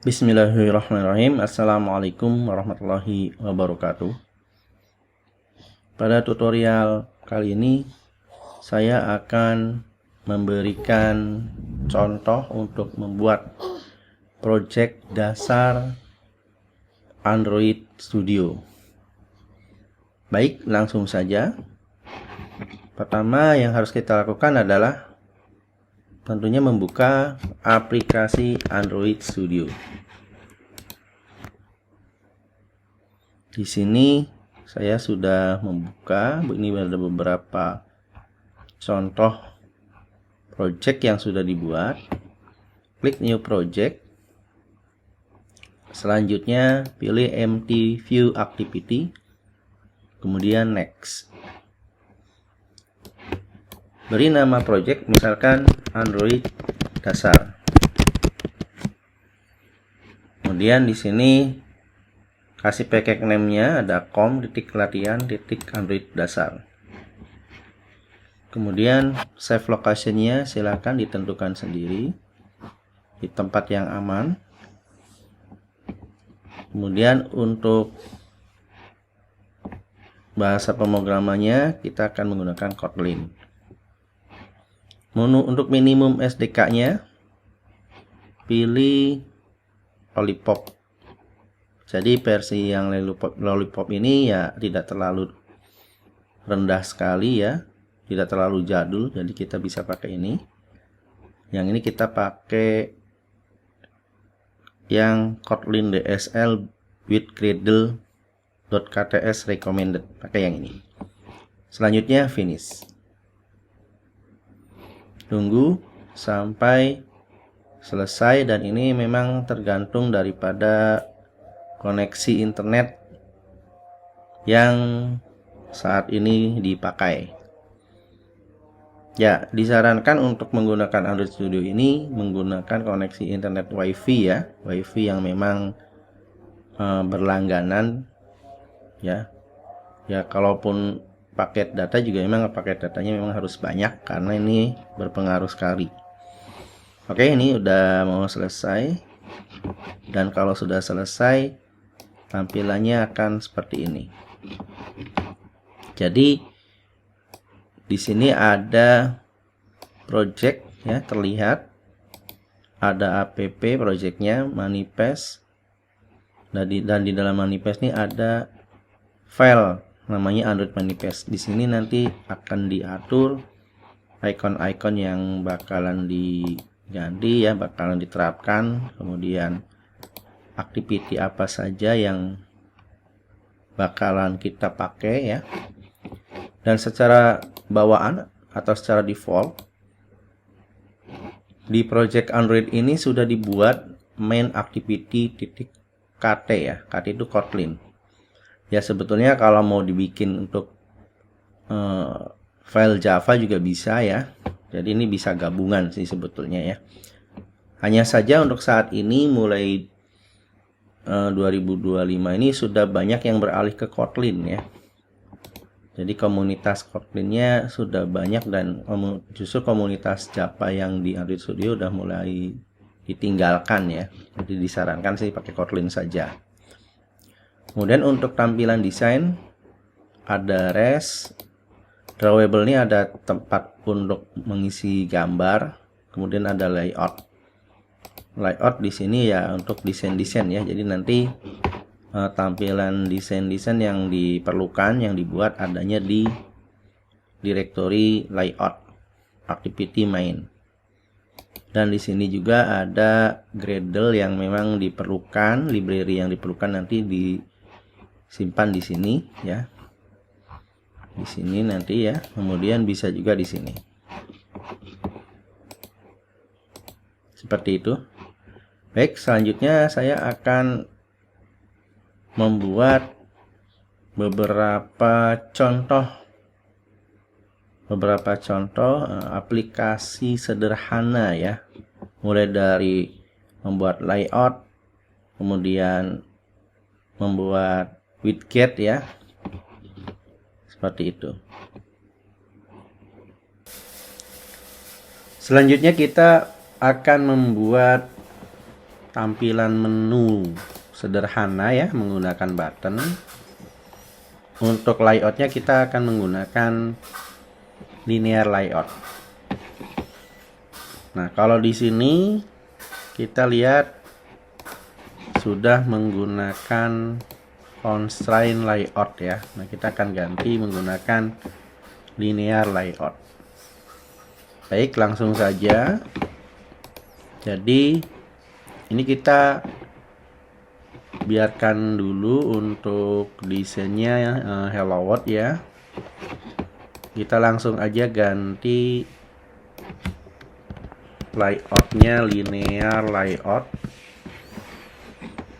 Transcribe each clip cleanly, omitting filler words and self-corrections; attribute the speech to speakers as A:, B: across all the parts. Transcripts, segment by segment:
A: Bismillahirrahmanirrahim. Assalamualaikum warahmatullahi wabarakatuh. Pada tutorial kali ini saya akan memberikan contoh untuk membuat project dasar Android Studio. Baik, langsung saja. Pertama yang harus kita lakukan adalah tentunya membuka aplikasi Android Studio. Di sini saya sudah membuka, ini ada beberapa contoh project yang sudah dibuat. Klik new project. Selanjutnya pilih empty view activity. Kemudian next. Beri nama project misalkan Android dasar. Kemudian di sini kasih package name-nya ada com.latihan.android dasar. Kemudian save location-nya silakan ditentukan sendiri di tempat yang aman. Kemudian untuk bahasa pemrogramannya kita akan menggunakan Kotlin. Untuk minimum SDK-nya pilih Lollipop. Jadi versi yang Lollipop ini ya tidak terlalu rendah sekali ya, tidak terlalu jadul, jadi kita bisa pakai ini. Yang ini kita pakai yang Kotlin DSL with Gradle.kts recommended, pakai yang ini. Selanjutnya finish. Tunggu sampai selesai, dan ini memang tergantung daripada koneksi internet yang saat ini dipakai. Ya, disarankan untuk menggunakan Android Studio ini menggunakan koneksi internet WiFi ya, WiFi yang memang berlangganan ya. Ya, kalaupun paket data juga memang paket datanya memang harus banyak karena ini berpengaruh sekali. Oke, ini udah mau selesai. Dan kalau sudah selesai, tampilannya akan seperti ini. Jadi di sini ada project ya, terlihat ada app projectnya, manifest, dan di dalam manifest ini ada file namanya Android manifest. Di sini nanti akan diatur icon-icon yang bakalan diganti ya, bakalan diterapkan, kemudian activity apa saja yang bakalan kita pakai ya. Dan secara bawaan atau secara default di project Android ini sudah dibuat main activity.kt ya. Kt itu Kotlin. Ya, sebetulnya kalau mau dibikin untuk file Java juga bisa ya. Jadi ini bisa gabungan sih sebetulnya ya. Hanya saja untuk saat ini mulai 2025 ini sudah banyak yang beralih ke Kotlin ya. Jadi komunitas Kotlinnya sudah banyak, dan justru komunitas Java yang di Android Studio udah mulai ditinggalkan ya. Jadi disarankan sih pakai Kotlin saja. Kemudian untuk tampilan desain ada res, drawable ini ada tempat untuk mengisi gambar, kemudian ada layout. Layout di sini ya untuk desain-desain ya. Jadi nanti tampilan desain-desain yang diperlukan, yang dibuat adanya di direktori layout activity main. Dan di sini juga ada Gradle yang memang diperlukan, library yang diperlukan nanti disimpan di sini ya. Di sini nanti ya. Kemudian bisa juga di sini. Seperti itu. Baik, selanjutnya saya akan membuat beberapa contoh aplikasi sederhana ya. Mulai dari membuat layout, kemudian membuat widget ya. Seperti itu. Selanjutnya kita akan membuat tampilan menu sederhana ya, menggunakan button. Untuk layoutnya kita akan menggunakan linear layout. Nah, kalau di sini kita lihat sudah menggunakan constraint layout ya. Nah, kita akan ganti menggunakan linear layout. Baik, langsung saja. Jadi ini kita biarkan dulu untuk desainnya Hello World ya. Kita langsung aja ganti layoutnya linear layout.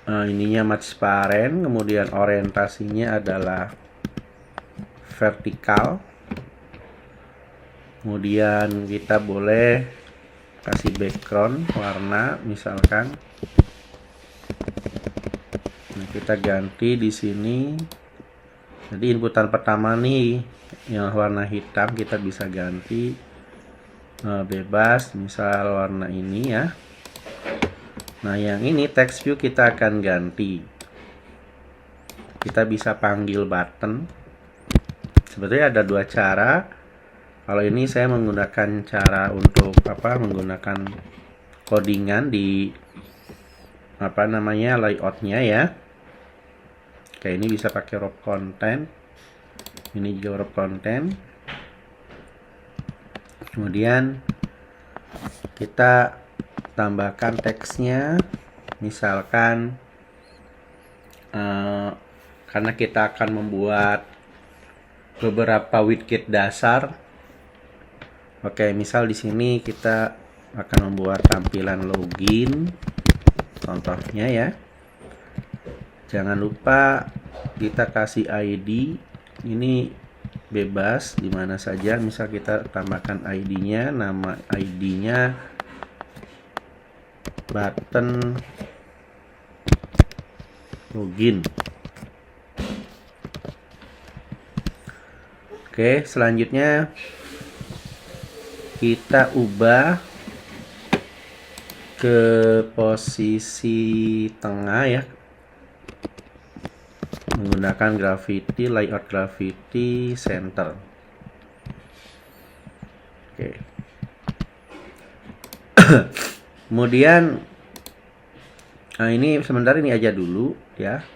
A: Ininya transparan, kemudian orientasinya adalah vertikal. Kemudian kita boleh kasih background warna misalkan. Nah, kita ganti di sini. Jadi inputan pertama nih yang warna hitam kita bisa ganti bebas, misal warna ini ya. Nah, yang ini text view kita akan ganti. Kita bisa panggil button. Sebetulnya ada dua cara. Kalau ini saya menggunakan cara untuk menggunakan codingan di layoutnya ya. Oke, ini bisa pakai wrap content. Ini juga wrap content. Kemudian kita tambahkan teksnya, misalkan karena kita akan membuat beberapa widget dasar. Oke, misal di sini kita akan membuat tampilan login, contohnya ya. Jangan lupa kita kasih ID, ini bebas dimana saja. Misal kita tambahkan ID-nya, nama ID-nya button login. Oke, selanjutnya kita ubah ke posisi tengah ya, menggunakan Gravity, layout Gravity center. Oke. Kemudian ini sebentar, ini aja dulu ya.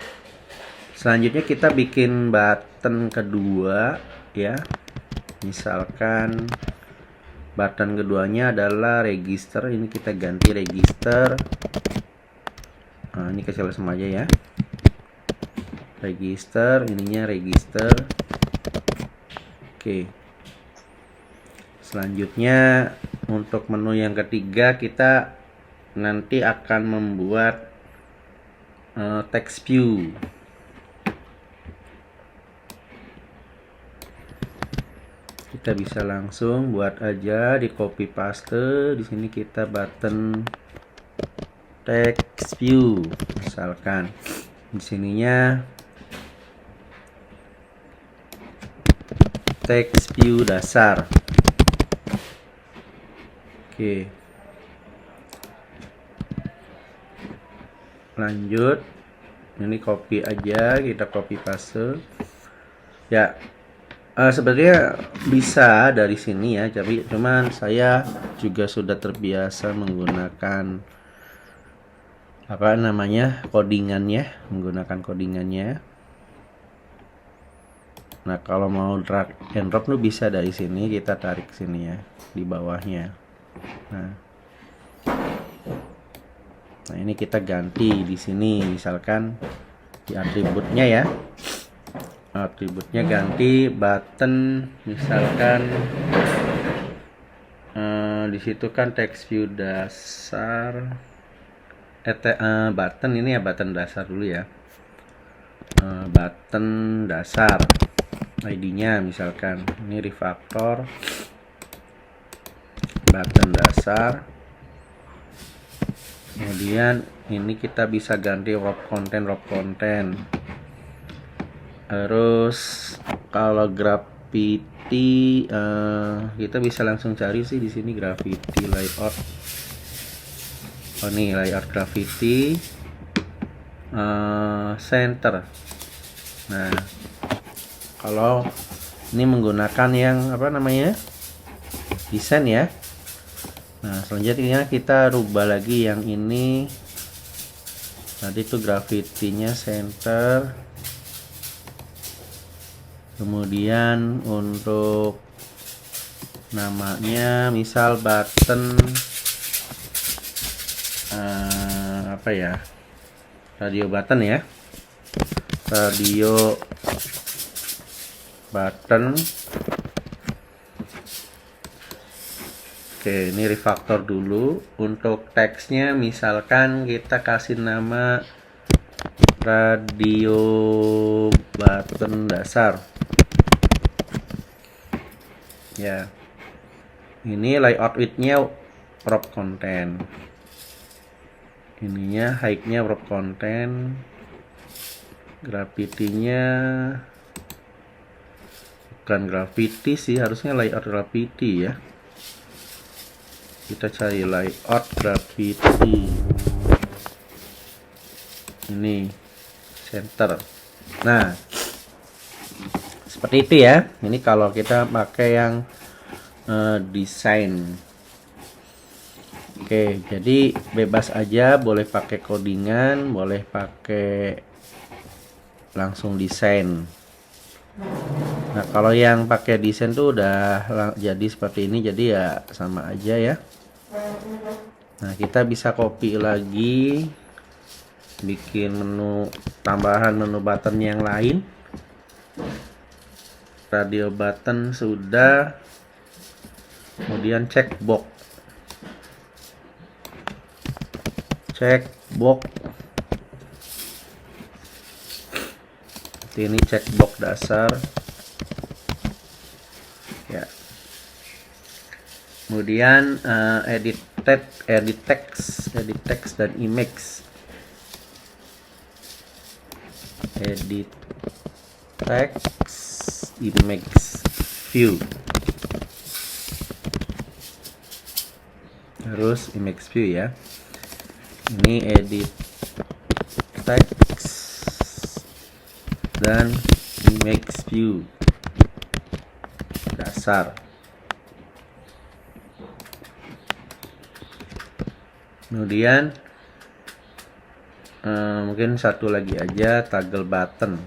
A: Selanjutnya kita bikin button kedua ya. Misalkan button keduanya adalah register. Ini kita ganti register. Nah, ini kecil sama aja ya. Register, ininya register. Oke. Selanjutnya untuk menu yang ketiga kita nanti akan membuat text view. Kita bisa langsung buat aja, di copy paste. Di sini kita button text view, misalkan di sininya text view dasar. Oke. Lanjut, ini copy aja, kita copy paste ya. Sebenarnya bisa dari sini ya, tapi cuman saya juga sudah terbiasa menggunakan codingannya, menggunakan codingannya. Nah, kalau mau drag and drop tuh bisa dari sini, kita tarik sini ya, di bawahnya. Nah, ini kita ganti di sini, misalkan di atributnya ya. Atributnya ganti button, misalkan di situ kan text view dasar. Button ini ya, button dasar dulu ya. Button dasar. ID-nya misalkan ini refactor button dasar. Kemudian ini kita bisa ganti wrap content. Terus kalau Gravity kita bisa langsung cari sih di sini Gravity layout. Oh nih layout Gravity center. Nah kalau ini menggunakan yang apa namanya desain ya. Nah selanjutnya kita rubah lagi yang ini. Tadi tuh Gravity-nya center. Kemudian untuk namanya misal button apa ya, radio button ya, radio button. Oke, ini refactor dulu. Untuk teksnya misalkan kita kasih nama radio button dasar ya. Ini layout width-nya wrap content, ininya height-nya wrap content, Gravity-nya bukan Gravity sih, harusnya layout Gravity ya. Kita cari layout Gravity, ini center. Nah seperti itu ya. Ini kalau kita pakai yang desain. Oke, jadi bebas aja, boleh pakai codingan, boleh pakai langsung desain. Nah kalau yang pakai desain tuh udah jadi seperti ini, jadi ya sama aja ya. Nah kita bisa copy lagi, bikin menu tambahan, menu button yang lain. Radio button sudah, kemudian checkbox ini checkbox dasar ya. Kemudian edit text dan image. Edit text, image, view, terus image view ya. Ini edit text dan image view dasar. Kemudian mungkin satu lagi aja, toggle button.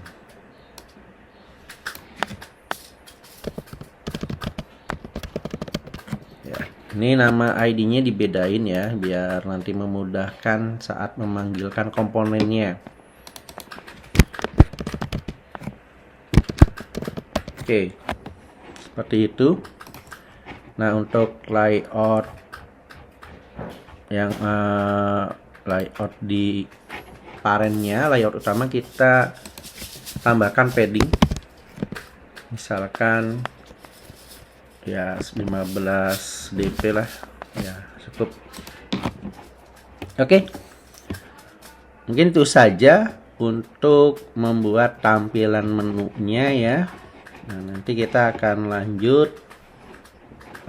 A: Ya, ini nama ID-nya dibedain ya, biar nanti memudahkan saat memanggilkan komponennya. Oke, seperti itu. Nah untuk layout yang layout di parentnya, layout utama, kita tambahkan padding, misalkan ya 15 dp lah ya, cukup. Oke, mungkin itu saja untuk membuat tampilan menunya ya. Nah nanti kita akan lanjut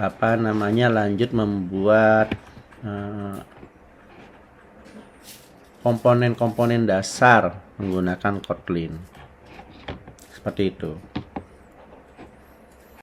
A: lanjut membuat komponen-komponen dasar menggunakan Kotlin. Seperti itu.